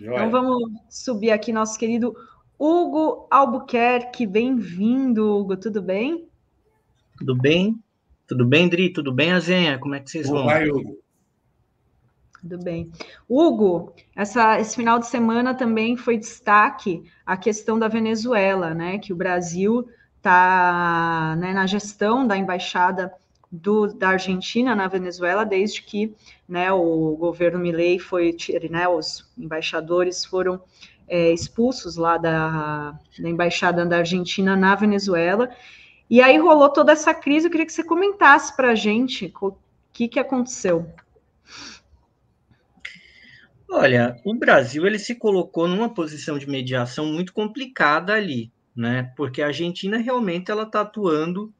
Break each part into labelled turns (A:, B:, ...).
A: Então
B: Joia.
A: vamos subir aqui nosso querido Hugo Albuquerque. Bem-vindo, Hugo, tudo bem?
C: Tudo bem? Tudo bem, Dri? Tudo bem, Azenha? Como é que vocês
B: Como
C: vão?
B: vai, Hugo?
A: Tudo bem. Hugo, esse final de semana também foi destaque a questão da Venezuela, né? Que o Brasil está, né, na gestão da embaixada da Argentina na Venezuela, desde que, né, o governo Milei foi, né, os embaixadores foram expulsos lá da embaixada da Argentina na Venezuela. E aí rolou toda essa crise. Eu queria que você comentasse para a gente o que aconteceu.
C: Olha, o Brasil ele se colocou numa posição de mediação muito complicada ali, né? Porque a Argentina realmente ela está atuando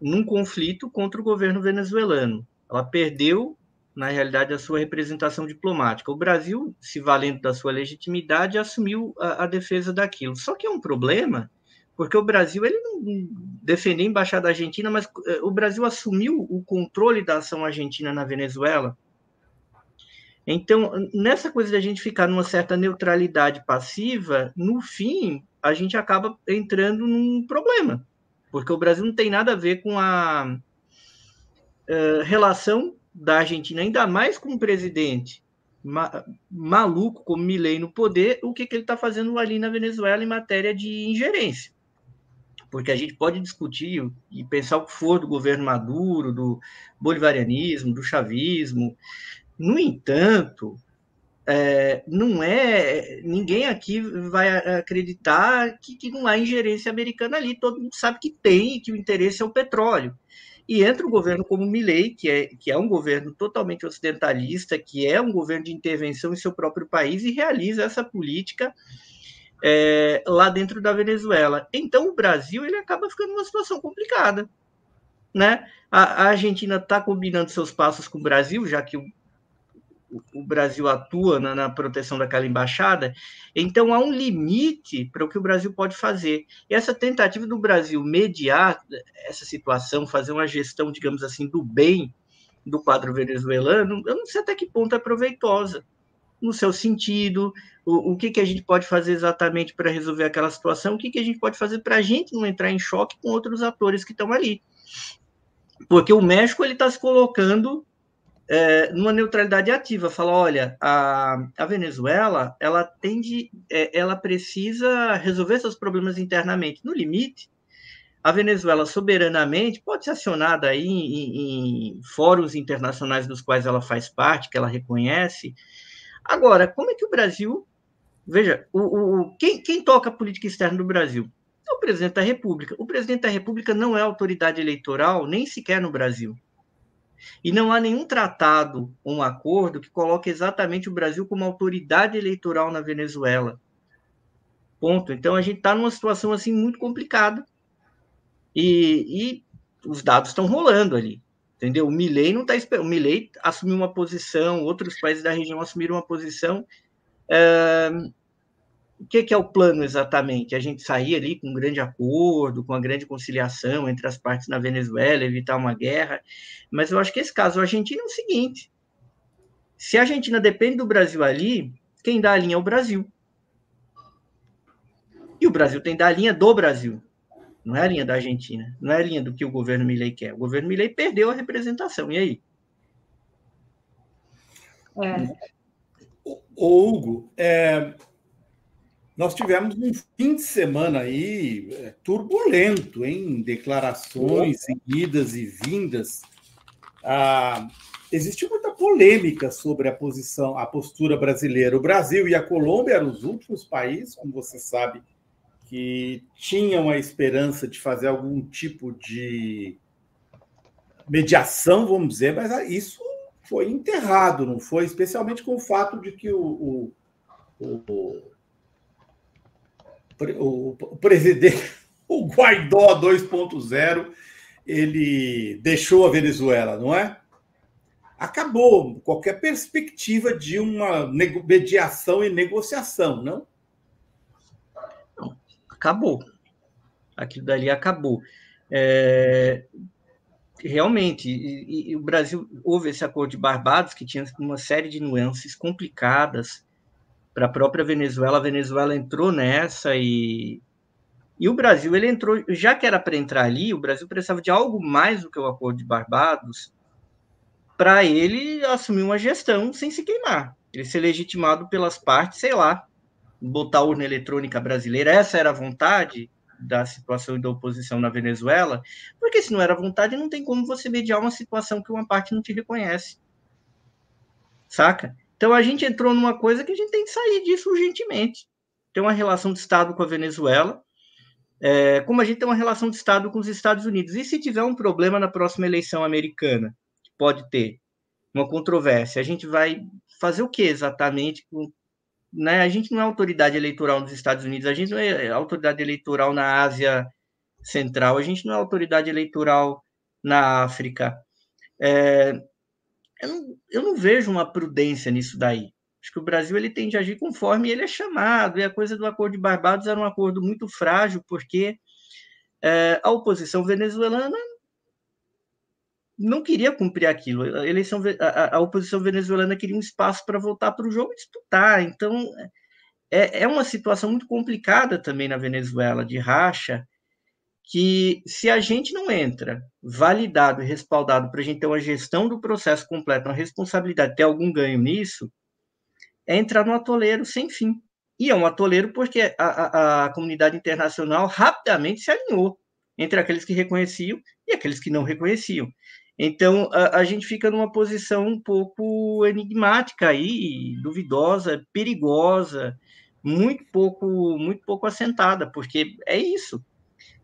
C: num conflito contra o governo venezuelano. Ela perdeu, na realidade, a sua representação diplomática. O Brasil, se valendo da sua legitimidade, assumiu a defesa daquilo. Só que é um problema, porque o Brasil ele não defendeu a embaixada argentina, mas o Brasil assumiu o controle da ação argentina na Venezuela. Então, nessa coisa de a gente ficar numa certa neutralidade passiva, no fim, a gente acaba entrando num problema, porque o Brasil não tem nada a ver com a relação da Argentina, ainda mais com um presidente maluco como Milei no poder, o que ele está fazendo ali na Venezuela em matéria de ingerência. Porque a gente pode discutir e pensar o que for do governo Maduro, do bolivarianismo, do chavismo. No entanto, não é. Ninguém aqui vai acreditar que não há ingerência americana ali. Todo mundo sabe que tem e que o interesse é o petróleo. E entra um governo como o Milei, que é um governo totalmente ocidentalista, que é um governo de intervenção em seu próprio país e realiza essa política lá dentro da Venezuela. Então, o Brasil ele acaba ficando numa situação complicada. Né? A Argentina está combinando seus passos com o Brasil, já que o Brasil atua na proteção daquela embaixada, então há um limite para o que o Brasil pode fazer. E essa tentativa do Brasil mediar essa situação, fazer uma gestão, digamos assim, do bem do quadro venezuelano, eu não sei até que ponto é proveitosa, no seu sentido, o que a gente pode fazer exatamente para resolver aquela situação, o que a gente pode fazer para a gente não entrar em choque com outros atores que estão ali. Porque o México ele está se colocando numa neutralidade ativa, fala, olha, a Venezuela, ela precisa resolver seus problemas internamente. No limite, a Venezuela soberanamente pode ser acionada aí em fóruns internacionais dos quais ela faz parte, que ela reconhece. Agora, como é que o Brasil... Veja, quem toca a política externa do Brasil? É o presidente da República. O presidente da República não é autoridade eleitoral, nem sequer no Brasil. E não há nenhum tratado ou um acordo que coloque exatamente o Brasil como autoridade eleitoral na Venezuela. Ponto. Então, a gente está numa situação assim muito complicada. E os dados estão rolando ali. Entendeu? O Milei não está esperando. O Milei assumiu uma posição, outros países da região assumiram uma posição. O que é o plano exatamente? A gente sair ali com um grande acordo, com uma grande conciliação entre as partes na Venezuela, evitar uma guerra. Mas eu acho que esse caso argentino é o seguinte: se a Argentina depende do Brasil ali, quem dá a linha é o Brasil. E o Brasil tem que dar a linha do Brasil. Não é a linha da Argentina. Não é a linha do que o governo Milei quer. O governo Milei perdeu a representação. E aí?
B: Hugo, nós tivemos um fim de semana aí turbulento, em declarações idas e vindas. Existiu muita polêmica sobre a postura brasileira. O Brasil e a Colômbia eram os últimos países, como você sabe, que tinham a esperança de fazer algum tipo de mediação, vamos dizer, mas isso foi enterrado, não foi? Especialmente com o fato de que o presidente, o Guaidó 2.0, ele deixou a Venezuela, não é? Acabou qualquer perspectiva de uma mediação e negociação, não?
C: Acabou. Aquilo dali acabou. Realmente, e o Brasil houve esse acordo de Barbados que tinha uma série de nuances complicadas, para a própria Venezuela. A Venezuela entrou nessa e o Brasil, ele entrou, já que era para entrar ali, o Brasil precisava de algo mais do que o Acordo de Barbados para ele assumir uma gestão sem se queimar. Ele ser legitimado pelas partes, sei lá, botar a urna eletrônica brasileira. Essa era a vontade da situação e da oposição na Venezuela, porque se não era vontade, não tem como você mediar uma situação que uma parte não te reconhece. Saca? Então a gente entrou numa coisa que a gente tem que sair disso urgentemente. Tem uma relação de Estado com a Venezuela, como a gente tem uma relação de Estado com os Estados Unidos. E se tiver um problema na próxima eleição americana, que pode ter uma controvérsia, a gente vai fazer o que exatamente? Né? A gente não é autoridade eleitoral nos Estados Unidos, a gente não é autoridade eleitoral na Ásia Central, a gente não é autoridade eleitoral na África. Eu não vejo uma prudência nisso daí. Acho que o Brasil ele tem de agir conforme ele é chamado, e a coisa do Acordo de Barbados era um acordo muito frágil, porque a oposição venezuelana não queria cumprir aquilo. A oposição venezuelana queria um espaço para voltar para o jogo e disputar. Então, é uma situação muito complicada também na Venezuela, de racha, que se a gente não entra validado e respaldado para a gente ter uma gestão do processo completo, uma responsabilidade, ter algum ganho nisso, é entrar no atoleiro sem fim. E é um atoleiro porque a comunidade internacional rapidamente se alinhou entre aqueles que reconheciam e aqueles que não reconheciam. Então, a gente fica numa posição um pouco enigmática aí, duvidosa, perigosa, muito pouco assentada, porque é isso.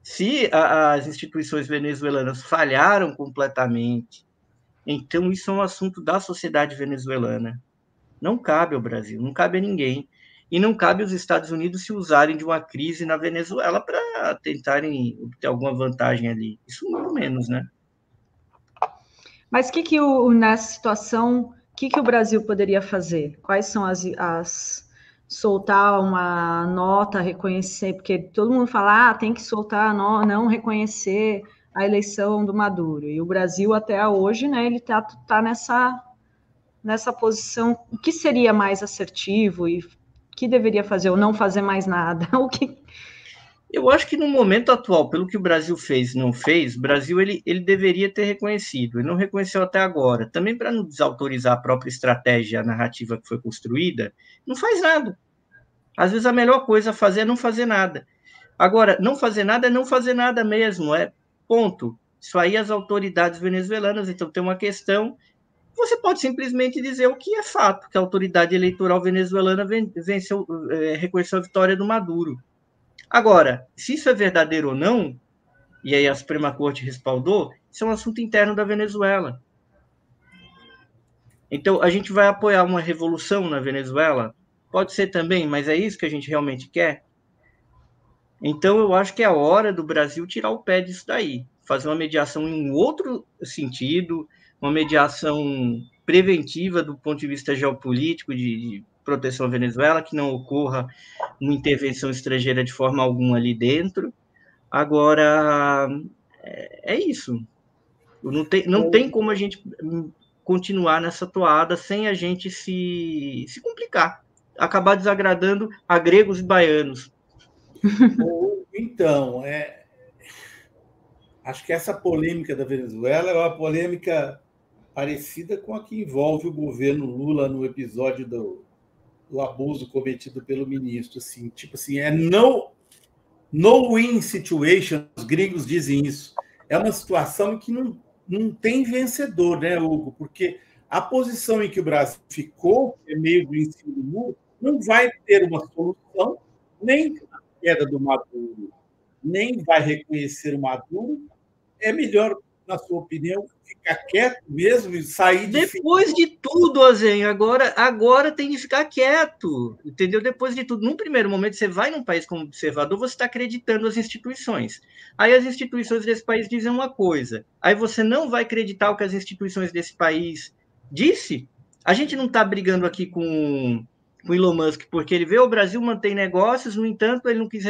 C: Se as instituições venezuelanas falharam completamente, então isso é um assunto da sociedade venezuelana. Não cabe ao Brasil, não cabe a ninguém. E não cabe aos Estados Unidos se usarem de uma crise na Venezuela para tentarem obter alguma vantagem ali. Isso muito menos, né?
A: Mas nessa situação, o que o Brasil poderia fazer? Quais são soltar uma nota, reconhecer, porque todo mundo fala, tem que soltar, não reconhecer a eleição do Maduro. E o Brasil até hoje, né, ele tá nessa posição. O que seria mais assertivo e o que deveria fazer ou não fazer mais nada? O que...
C: Eu acho que no momento atual, pelo que o Brasil fez e não fez, o Brasil ele deveria ter reconhecido. Ele não reconheceu até agora. Também para não desautorizar a própria estratégia, a narrativa que foi construída, não faz nada. Às vezes a melhor coisa a fazer é não fazer nada. Agora, não fazer nada é não fazer nada mesmo, ponto. Isso aí as autoridades venezuelanas, então tem uma questão, você pode simplesmente dizer o que é fato, que a autoridade eleitoral venezuelana reconheceu a vitória do Maduro. Agora, se isso é verdadeiro ou não, e aí a Suprema Corte respaldou, isso é um assunto interno da Venezuela. Então, a gente vai apoiar uma revolução na Venezuela? Pode ser também, mas é isso que a gente realmente quer? Então, eu acho que é a hora do Brasil tirar o pé disso daí, fazer uma mediação em um outro sentido, uma mediação preventiva do ponto de vista geopolítico, de proteção à Venezuela, que não ocorra uma intervenção estrangeira de forma alguma ali dentro. Agora, é isso. Não tem como a gente continuar nessa toada sem a gente se complicar, acabar desagradando a gregos e baianos.
B: Então, acho que essa polêmica da Venezuela é uma polêmica parecida com a que envolve o governo Lula no episódio do abuso cometido pelo ministro. Assim, tipo assim, no-win situation, os gringos dizem isso. É uma situação em que não tem vencedor, né, Hugo? Porque a posição em que o Brasil ficou, meio do em cima do muro, não vai ter uma solução, nem a queda do Maduro, nem vai reconhecer o Maduro. É melhor, na sua opinião, ficar quieto mesmo e sair
C: depois de tudo, Azenho, agora tem que ficar quieto, entendeu? Depois de tudo, num primeiro momento, você vai num país como observador, você está acreditando as instituições. Aí as instituições desse país dizem uma coisa, aí você não vai acreditar o que as instituições desse país disse? A gente não está brigando aqui com o Elon Musk, porque ele vê o Brasil mantém negócios, no entanto, ele não quis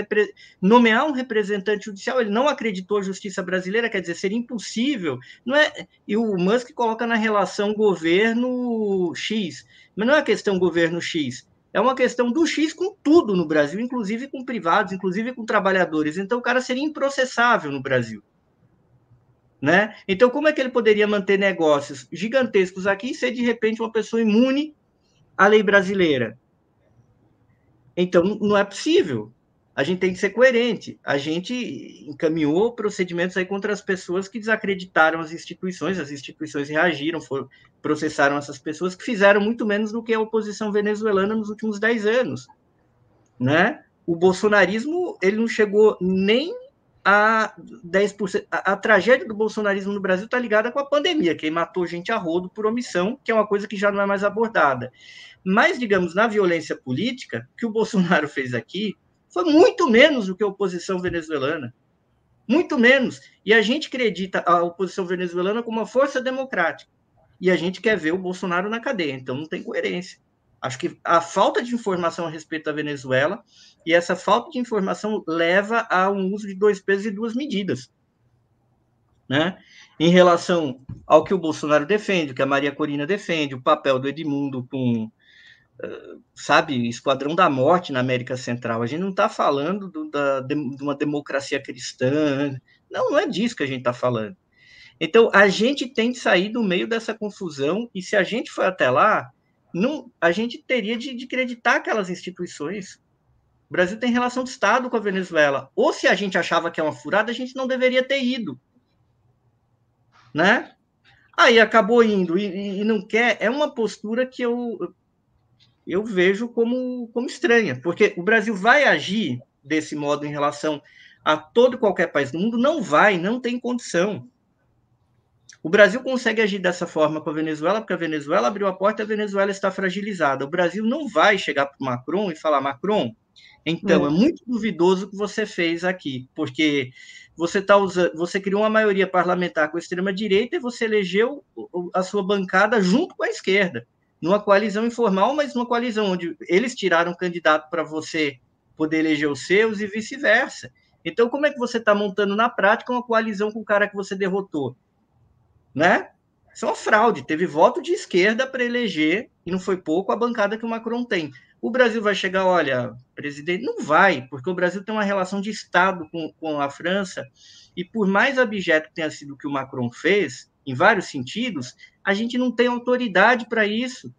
C: nomear um representante judicial, ele não acreditou a justiça brasileira, quer dizer, seria impossível, não é? E o Musk coloca na relação governo X, mas não é a questão governo X, é uma questão do X com tudo no Brasil, inclusive com privados, inclusive com trabalhadores. Então, o cara seria improcessável no Brasil. Né? Então, como é que ele poderia manter negócios gigantescos aqui e ser, de repente, uma pessoa imune à lei brasileira? Então, não é possível. A gente tem que ser coerente. A gente encaminhou procedimentos aí contra as pessoas que desacreditaram as instituições reagiram, processaram essas pessoas que fizeram muito menos do que a oposição venezuelana nos últimos 10 anos. Né? O bolsonarismo ele não chegou nem a 10%. A tragédia do bolsonarismo no Brasil está ligada com a pandemia, que matou gente a rodo por omissão, que é uma coisa que já não é mais abordada. Mas, digamos, na violência política, o que o Bolsonaro fez aqui foi muito menos do que a oposição venezuelana. Muito menos. E a gente acredita a oposição venezuelana como uma força democrática. E a gente quer ver o Bolsonaro na cadeia. Então, não tem coerência. Acho que a falta de informação a respeito da Venezuela e essa falta de informação leva a um uso de 2 pesos e 2 medidas. Né? Em relação ao que o Bolsonaro defende, o que a Maria Corina defende, o papel do Edmundo com, sabe, Esquadrão da Morte na América Central. A gente não está falando de uma democracia cristã. Não é disso que a gente está falando. Então, a gente tem que sair do meio dessa confusão e se a gente for até lá, a gente teria de acreditar aquelas instituições. O Brasil tem relação de Estado com a Venezuela. Ou se a gente achava que é uma furada, a gente não deveria ter ido. Né? Aí acabou indo e não quer. É uma postura que eu vejo como estranha, porque o Brasil vai agir desse modo em relação a todo e qualquer país do mundo? Não tem condição. O Brasil consegue agir dessa forma com a Venezuela, porque a Venezuela abriu a porta e a Venezuela está fragilizada. O Brasil não vai chegar para o Macron e falar, Macron, então, é muito duvidoso o que você fez aqui, porque você criou uma maioria parlamentar com a extrema-direita e você elegeu a sua bancada junto com a esquerda, numa coalizão informal, mas numa coalizão onde eles tiraram um candidato para você poder eleger os seus e vice-versa. Então, como é que você está montando na prática uma coalizão com o cara que você derrotou? Né? Isso é uma fraude. Teve voto de esquerda para eleger, e não foi pouco, a bancada que o Macron tem. O Brasil vai chegar, olha, presidente, não vai, porque o Brasil tem uma relação de Estado com a França, e por mais abjeto que tenha sido o que o Macron fez, em vários sentidos, a gente não tem autoridade para isso.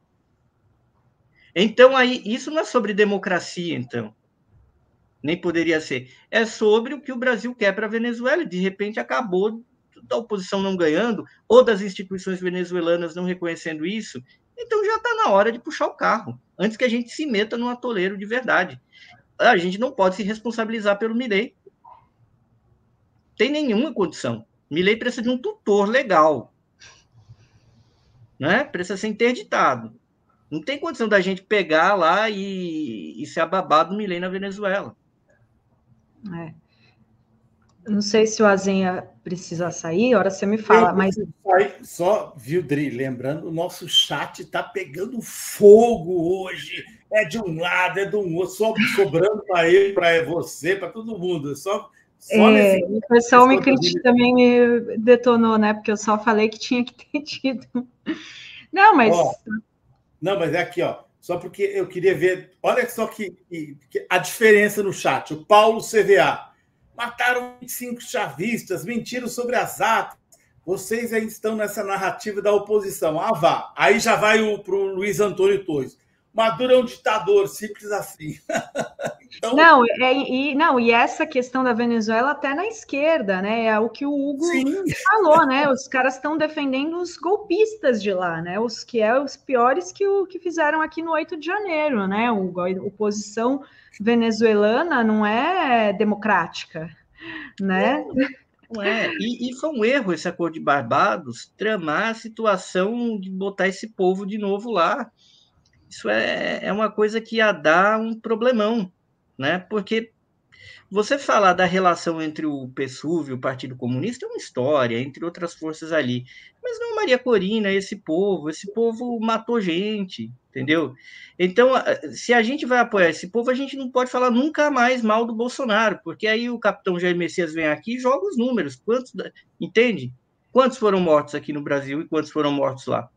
C: Então, aí, isso não é sobre democracia, então. Nem poderia ser. É sobre o que o Brasil quer para a Venezuela, e de repente acabou da oposição não ganhando, ou das instituições venezuelanas não reconhecendo isso, então já está na hora de puxar o carro, antes que a gente se meta num atoleiro de verdade. A gente não pode se responsabilizar pelo Milei. Tem nenhuma condição. Milei precisa de um tutor legal. Né? Precisa ser interditado. Não tem condição da gente pegar lá e ser ababado do Milei na Venezuela.
A: Não sei se o Azenha precisa sair, a hora você me fala. Mas
B: só, viu, Dri, lembrando, o nosso chat está pegando fogo hoje. É de um lado, é do outro, só sobrando para ele, para você, para todo mundo.
A: O pessoal me critica, também me detonou, né? Porque eu só falei que tinha que ter tido. Não, mas...
B: Não, mas é aqui, ó. Só porque eu queria ver... Olha só que a diferença no chat. O Paulo CVA. Mataram 25 chavistas, mentiram sobre as atas. Vocês ainda estão nessa narrativa da oposição. Ah, vá. Aí já vai para o Luiz Antônio Torres. Maduro é um ditador, simples assim.
A: Então... E essa questão da Venezuela até na esquerda, né? É o que o Hugo falou, né? Os caras estão defendendo os golpistas de lá, né? Os piores que fizeram aqui no 8 de janeiro, né? A oposição venezuelana não é democrática, né?
C: Não é. E foi um erro esse acordo de Barbados tramar a situação de botar esse povo de novo lá. Isso é uma coisa que ia dar um problemão, né? Porque você falar da relação entre o PSUV e o Partido Comunista é uma história, entre outras forças ali. Mas não, Maria Corina, esse povo matou gente, entendeu? Então, se a gente vai apoiar esse povo, a gente não pode falar nunca mais mal do Bolsonaro, porque aí o capitão Jair Messias vem aqui e joga os números. Entende? Quantos foram mortos aqui no Brasil e quantos foram mortos lá?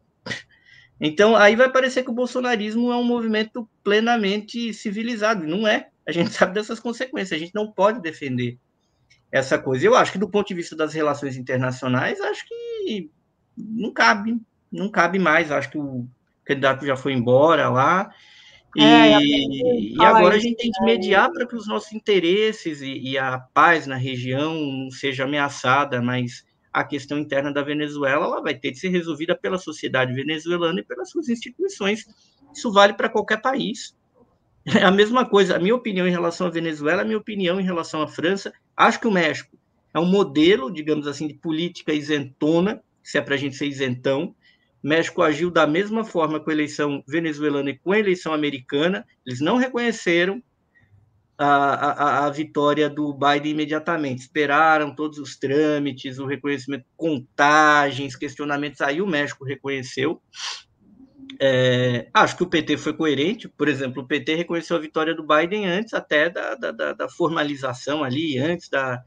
C: Então, aí vai parecer que o bolsonarismo é um movimento plenamente civilizado. Não é. A gente sabe dessas consequências. A gente não pode defender essa coisa. Eu acho que, do ponto de vista das relações internacionais, acho que não cabe mais. Acho que o candidato já foi embora lá. E agora a gente tem que mediar para que os nossos interesses e a paz na região não seja ameaçada, mas a questão interna da Venezuela ela vai ter de ser resolvida pela sociedade venezuelana e pelas suas instituições. Isso vale para qualquer país. É a mesma coisa. A minha opinião em relação à Venezuela, a minha opinião em relação à França. Acho que o México é um modelo, digamos assim, de política isentona, se é para a gente ser isentão. O México agiu da mesma forma com a eleição venezuelana e com a eleição americana. Eles não reconheceram a vitória do Biden imediatamente. Esperaram todos os trâmites, o reconhecimento, contagens, questionamentos. Aí o México reconheceu. Acho que o PT foi coerente. Por exemplo, o PT reconheceu a vitória do Biden antes até da formalização ali, antes da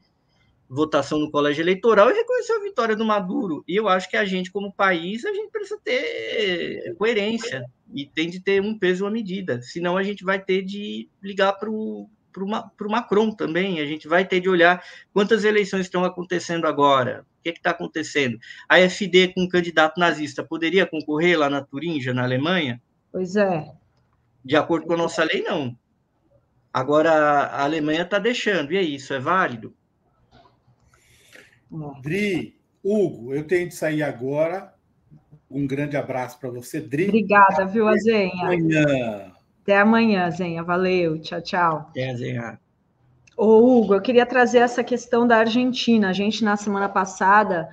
C: votação no colégio eleitoral, e reconheceu a vitória do Maduro. E eu acho que a gente, como país, a gente precisa ter coerência e tem de ter um peso e uma medida. Senão a gente vai ter de ligar para o Macron também. A gente vai ter de olhar quantas eleições estão acontecendo agora. O que está acontecendo? A AfD, com um candidato nazista, poderia concorrer lá na Turíngia, na Alemanha?
A: Pois é.
C: De acordo com a nossa lei, não. Agora, a Alemanha está deixando. E aí, isso é válido?
B: Dri, Hugo, eu tenho de sair agora. Um grande abraço para você, Dri.
A: Obrigada, viu, Azenha?
B: Amanhã.
A: Até amanhã, Zenha. Valeu. Tchau, tchau.
C: Até, Zenha.
A: Ô, Hugo, eu queria trazer essa questão da Argentina. A gente, na semana passada,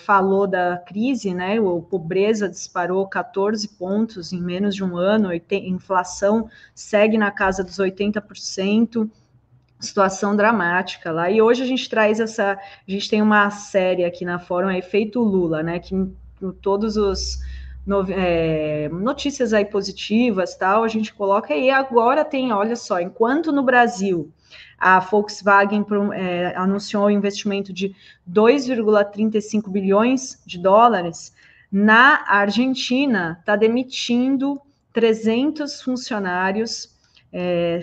A: falou da crise, né? A pobreza disparou 14 pontos em menos de um ano, a inflação segue na casa dos 80%, situação dramática lá. E hoje a gente traz a gente tem uma série aqui na Fórum, Efeito Lula, né? Que todos os notícias aí positivas, tal, a gente coloca e agora tem, olha só, enquanto no Brasil a Volkswagen anunciou um investimento de 2,35 bilhões de dólares, na Argentina está demitindo 300 funcionários,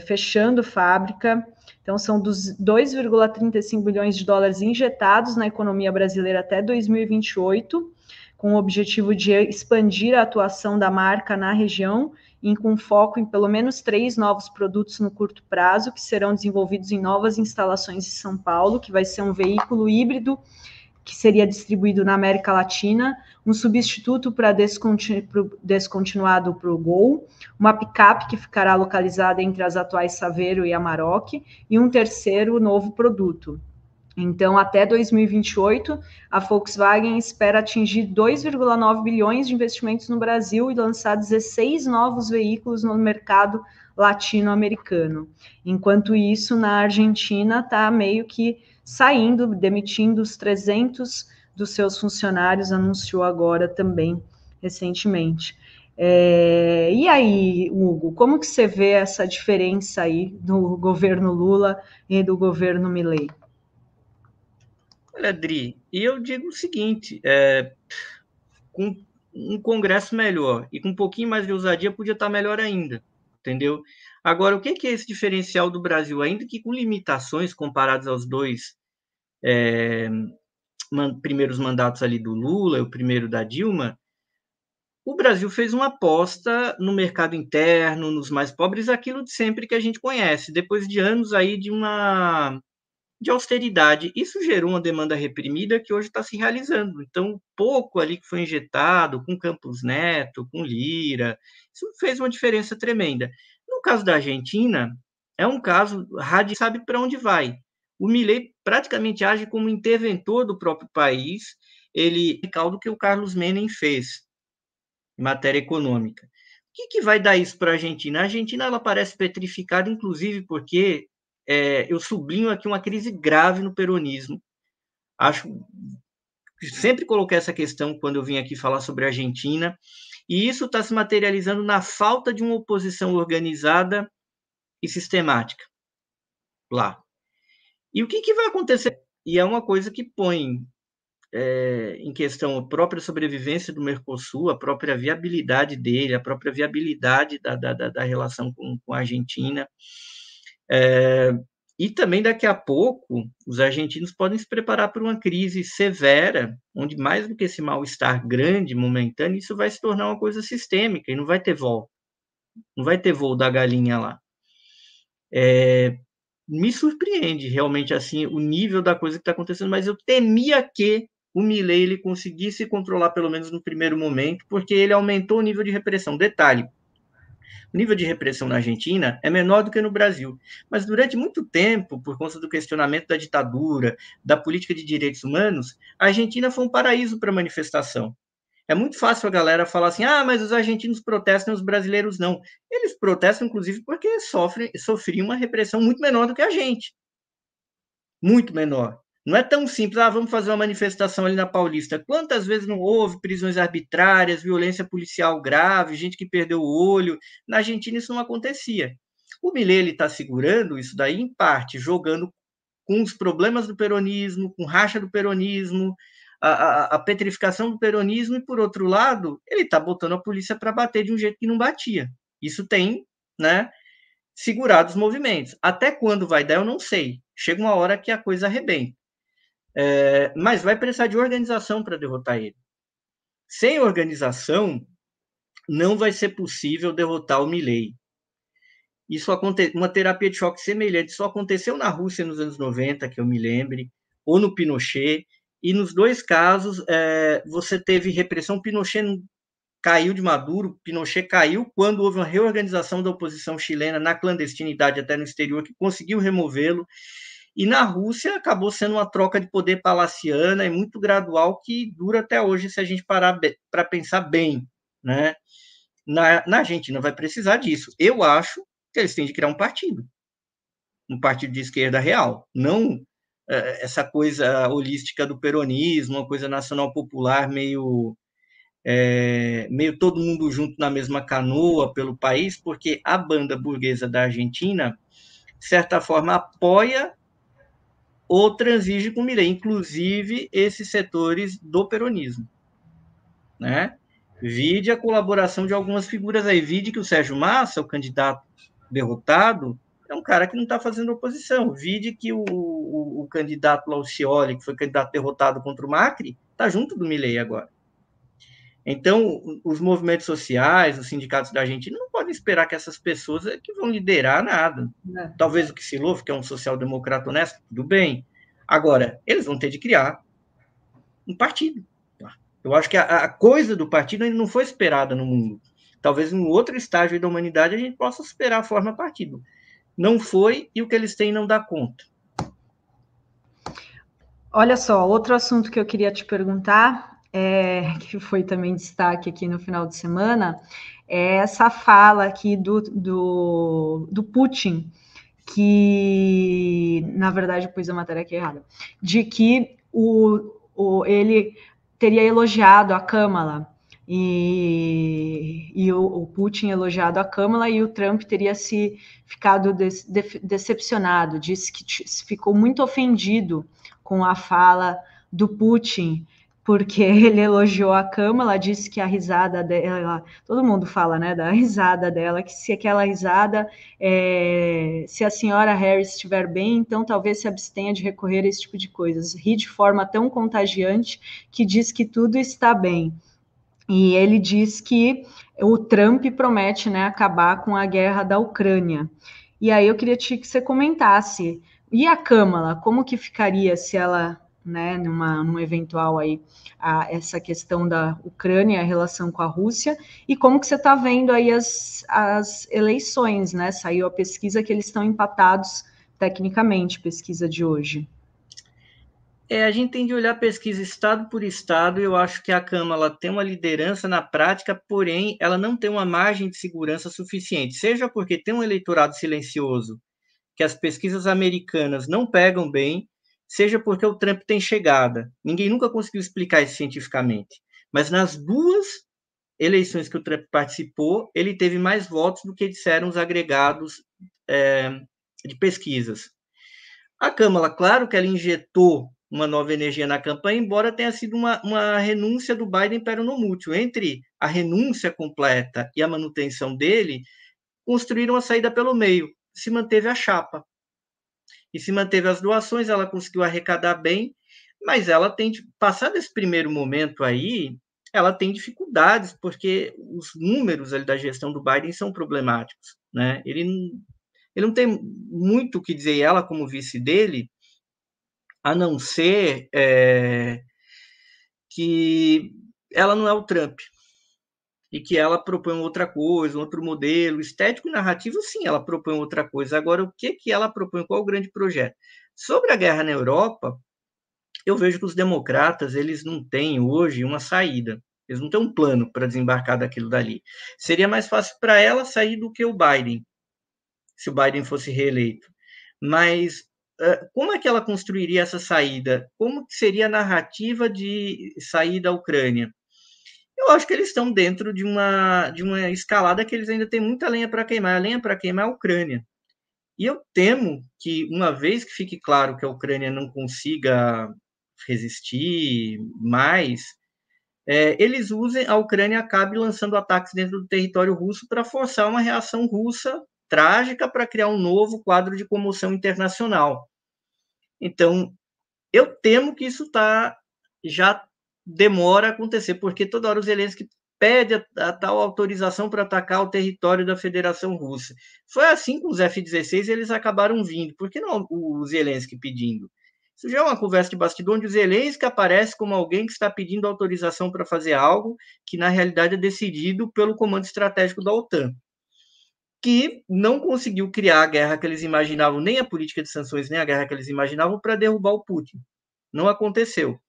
A: fechando fábrica. Então, são dos 2,35 bilhões de dólares injetados na economia brasileira até 2028, com o objetivo de expandir a atuação da marca na região e com foco em pelo menos 3 novos produtos no curto prazo, que serão desenvolvidos em novas instalações em São Paulo, que vai ser um veículo híbrido que seria distribuído na América Latina, um substituto para descontinuado para o Gol, uma picape que ficará localizada entre as atuais Saveiro e Amarok, e um terceiro novo produto. Então, até 2028, a Volkswagen espera atingir 2,9 bilhões de investimentos no Brasil e lançar 16 novos veículos no mercado latino-americano. Enquanto isso, na Argentina, está meio que saindo, demitindo os 300 dos seus funcionários, anunciou agora também, recentemente. E aí, Hugo, como que você vê essa diferença aí do governo Lula e do governo Milei?
C: Olha, Adri, e eu digo o seguinte, com um Congresso melhor e com um pouquinho mais de ousadia, podia estar melhor ainda, entendeu? Agora, o que é esse diferencial do Brasil? Ainda que com limitações comparadas aos dois primeiros mandatos ali do Lula, o primeiro da Dilma, o Brasil fez uma aposta no mercado interno, nos mais pobres, aquilo de sempre que a gente conhece, depois de anos aí de austeridade. Isso gerou uma demanda reprimida que hoje está se realizando. Então, pouco ali que foi injetado com Campos Neto, com Lira, isso fez uma diferença tremenda. No caso da Argentina, é um caso radical, sabe para onde vai. O Milei praticamente age como interventor do próprio país, ele caldo que o Carlos Menem fez em matéria econômica. O que vai dar isso para a Argentina? A Argentina ela parece petrificada, inclusive porque eu sublinho aqui uma crise grave no peronismo. Acho que sempre coloquei essa questão quando eu vim aqui falar sobre a Argentina, e isso está se materializando na falta de uma oposição organizada e sistemática lá. E o que vai acontecer? E é uma coisa que põe em questão a própria sobrevivência do Mercosul, a própria viabilidade dele, a própria viabilidade da relação com a Argentina. E também, daqui a pouco, os argentinos podem se preparar para uma crise severa, onde, mais do que esse mal-estar grande, momentâneo, isso vai se tornar uma coisa sistêmica e não vai ter volta. Não vai ter voo da galinha lá. Me surpreende, realmente, assim, o nível da coisa que está acontecendo, mas eu temia que o Milei ele conseguisse controlar, pelo menos no primeiro momento, porque ele aumentou o nível de repressão. Detalhe, o nível de repressão na Argentina é menor do que no Brasil, mas durante muito tempo, por conta do questionamento da ditadura, da política de direitos humanos, a Argentina foi um paraíso para manifestação. É muito fácil a galera falar assim, mas os argentinos protestam e os brasileiros não. Eles protestam, inclusive, porque sofriam uma repressão muito menor do que a gente. Muito menor. Não é tão simples, vamos fazer uma manifestação ali na Paulista. Quantas vezes não houve prisões arbitrárias, violência policial grave, gente que perdeu o olho? Na Argentina isso não acontecia. O Milei está segurando isso daí, em parte, jogando com os problemas do peronismo, com racha do peronismo, a petrificação do peronismo, e, por outro lado, ele está botando a polícia para bater de um jeito que não batia. Isso tem, né, segurado os movimentos. Até quando vai dar, eu não sei. Chega uma hora que a coisa arrebenta. Mas vai precisar de organização para derrotar ele. Sem organização, não vai ser possível derrotar o Milei. Uma terapia de choque semelhante só aconteceu na Rússia nos anos 90, que eu me lembre, ou no Pinochet, e nos dois casos você teve repressão. Pinochet caiu de Maduro, Pinochet caiu quando houve uma reorganização da oposição chilena na clandestinidade, até no exterior, que conseguiu removê-lo. E na Rússia acabou sendo uma troca de poder palaciana e muito gradual, que dura até hoje, se a gente parar para pensar bem, né? Na Argentina vai precisar disso. Eu acho que eles têm de criar um partido de esquerda real, não essa coisa holística do peronismo, uma coisa nacional popular meio todo mundo junto na mesma canoa pelo país, porque a banda burguesa da Argentina, de certa forma, apoia ou transige com o Milei, inclusive esses setores do peronismo, né? Vide a colaboração de algumas figuras aí, vide que o Sérgio Massa, o candidato derrotado, é um cara que não está fazendo oposição, vide que o candidato Laucioli, que foi candidato derrotado contra o Macri, está junto do Milei agora. Então, os movimentos sociais, os sindicatos da Argentina não podem esperar que essas pessoas que vão liderar nada. Talvez o Kicillof, que é um social-democrata honesto, tudo bem. Agora, eles vão ter de criar um partido. Eu acho que a coisa do partido ainda não foi esperada no mundo. Talvez em outro estágio da humanidade a gente possa esperar a forma partido. Não foi, e o que eles têm não dá conta.
A: Olha só, outro assunto que eu queria te perguntar, que foi também destaque aqui no final de semana, é essa fala aqui do Putin, que, na verdade, pus a matéria aqui errada, de que ele teria elogiado a Câmara, e o Putin elogiado a Câmara, e o Trump teria se ficado decepcionado, disse que ficou muito ofendido com a fala do Putin, porque ele elogiou a Câmara, disse que a risada dela, todo mundo fala, né, da risada dela, que se aquela risada, se a senhora Harris estiver bem, então talvez se abstenha de recorrer a esse tipo de coisas. Ri de forma tão contagiante que diz que tudo está bem. E ele diz que o Trump promete, né, acabar com a guerra da Ucrânia. E aí eu queria que você comentasse, e a Câmara, como que ficaria se ela, né, num eventual aí, essa questão da Ucrânia, a relação com a Rússia, e como que você está vendo aí as eleições, né? Saiu a pesquisa que eles estão empatados tecnicamente, pesquisa de hoje.
C: A gente tem de olhar a pesquisa estado por estado, e eu acho que a Câmara tem uma liderança na prática, porém ela não tem uma margem de segurança suficiente, seja porque tem um eleitorado silencioso, que as pesquisas americanas não pegam bem, seja porque o Trump tem chegada. Ninguém nunca conseguiu explicar isso cientificamente. Mas nas duas eleições que o Trump participou, ele teve mais votos do que disseram os agregados de pesquisas. A Câmara, claro que ela injetou uma nova energia na campanha, embora tenha sido uma renúncia do Biden para o não mútuo. Entre a renúncia completa e a manutenção dele, construíram a saída pelo meio, se manteve a chapa. E se manteve as doações, ela conseguiu arrecadar bem, mas ela tem, passado esse primeiro momento aí, ela tem dificuldades, porque os números ali da gestão do Biden são problemáticos, né? Ele não tem muito o que dizer, ela como vice dele, a não ser que ela não é o Trump, e que ela propõe outra coisa, outro modelo, estético e narrativo, sim, ela propõe outra coisa. Agora, o que ela propõe? Qual é o grande projeto? Sobre a guerra na Europa, eu vejo que os democratas, eles não têm hoje uma saída, eles não têm um plano para desembarcar daquilo dali. Seria mais fácil para ela sair do que o Biden, se o Biden fosse reeleito. Mas como é que ela construiria essa saída? Como seria a narrativa de sair da Ucrânia? Eu acho que eles estão dentro de uma escalada que eles ainda têm muita lenha para queimar. A lenha para queimar é a Ucrânia. E eu temo que, uma vez que fique claro que a Ucrânia não consiga resistir mais, eles usem, a Ucrânia acabe lançando ataques dentro do território russo para forçar uma reação russa trágica para criar um novo quadro de comoção internacional. Então, eu temo que isso já demora a acontecer, porque toda hora o Zelensky pede a tal autorização para atacar o território da Federação Russa. Foi assim com os F-16, eles acabaram vindo. Por que não o Zelensky pedindo? Isso já é uma conversa de bastidor, onde o Zelensky aparece como alguém que está pedindo autorização para fazer algo que, na realidade, é decidido pelo Comando Estratégico da OTAN, que não conseguiu criar a guerra que eles imaginavam, nem a política de sanções, nem a guerra que eles imaginavam, para derrubar o Putin. Não aconteceu.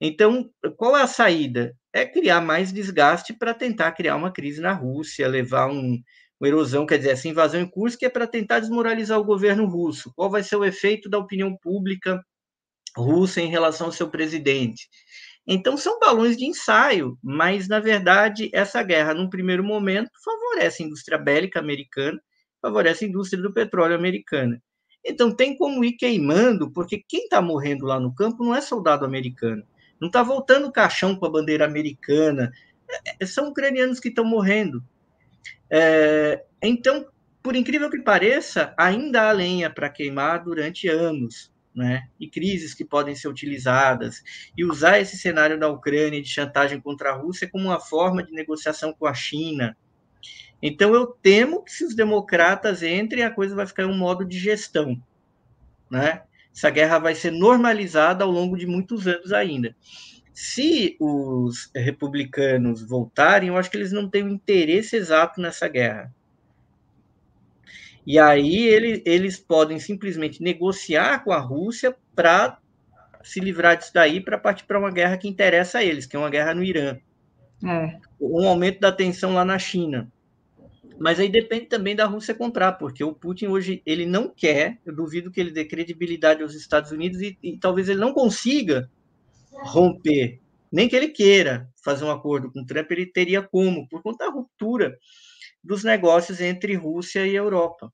C: Então, qual é a saída? É criar mais desgaste para tentar criar uma crise na Rússia, levar uma erosão, quer dizer, essa invasão em curso, que é para tentar desmoralizar o governo russo. Qual vai ser o efeito da opinião pública russa em relação ao seu presidente? Então, são balões de ensaio, mas, na verdade, essa guerra, num primeiro momento, favorece a indústria bélica americana, favorece a indústria do petróleo americana. Então, tem como ir queimando, porque quem está morrendo lá no campo não é soldado americano, não está voltando o caixão com a bandeira americana, são ucranianos que estão morrendo. Então, por incrível que pareça, ainda há lenha para queimar durante anos, né? E crises que podem ser utilizadas, e usar esse cenário da Ucrânia de chantagem contra a Rússia como uma forma de negociação com a China. Então, eu temo que se os democratas entrem, a coisa vai ficar em um modo de gestão, né? Essa guerra vai ser normalizada ao longo de muitos anos ainda. Se os republicanos voltarem, eu acho que eles não têm o interesse exato nessa guerra. E aí eles podem simplesmente negociar com a Rússia para se livrar disso daí, para partir para uma guerra que interessa a eles, que é uma guerra no Irã. Um aumento da tensão lá na China. Mas aí depende também da Rússia comprar, porque o Putin hoje ele não quer, eu duvido que ele dê credibilidade aos Estados Unidos e talvez ele não consiga romper, nem que ele queira fazer um acordo com o Trump, ele teria como, por conta da ruptura dos negócios entre Rússia e Europa.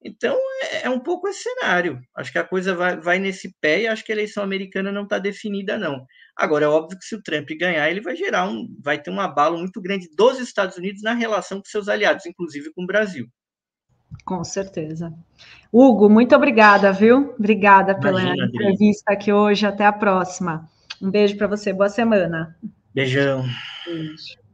C: Então, é um pouco esse cenário. Acho que a coisa vai nesse pé e acho que a eleição americana não está definida, não. Agora, é óbvio que se o Trump ganhar, ele vai ter um abalo muito grande dos Estados Unidos na relação com seus aliados, inclusive com o Brasil.
A: Com certeza. Hugo, muito obrigada, viu? Obrigada pela entrevista aqui hoje. Até a próxima. Um beijo para você. Boa semana.
C: Beijão.
A: Beijo.